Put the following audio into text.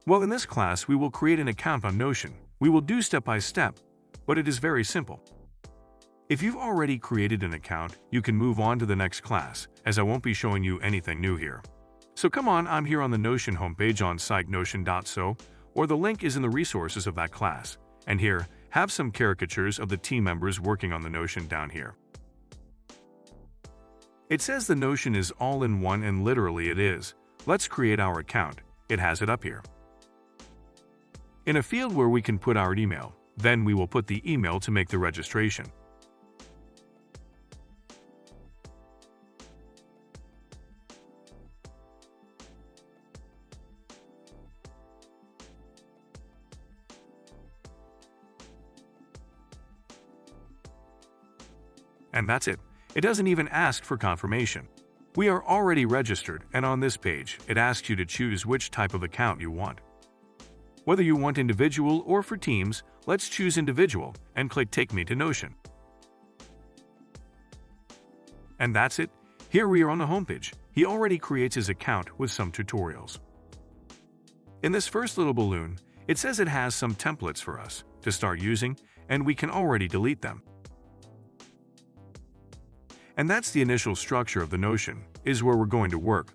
Well, in this class, we will create an account on Notion. We will do step by step, but it is very simple. If you've already created an account, you can move on to the next class, as I won't be showing you anything new here. So come on, I'm here on the Notion homepage on site notion.so, or the link is in the resources of that class. And here, have some caricatures of the team members working on the Notion down here. It says the Notion is all-in-one, and literally it is. Let's create our account. It has it up here. In a field where we can put our email, then we will put the email to make the registration. And that's it. It doesn't even ask for confirmation. We are already registered, and on this page, it asks you to choose which type of account you want. Whether you want individual or for teams, let's choose individual and click Take Me to Notion. And that's it. Here we are on the homepage. He already creates his account with some tutorials. In this first little balloon, it says it has some templates for us to start using, and we can already delete them. And that's the initial structure of the Notion, is where we're going to work.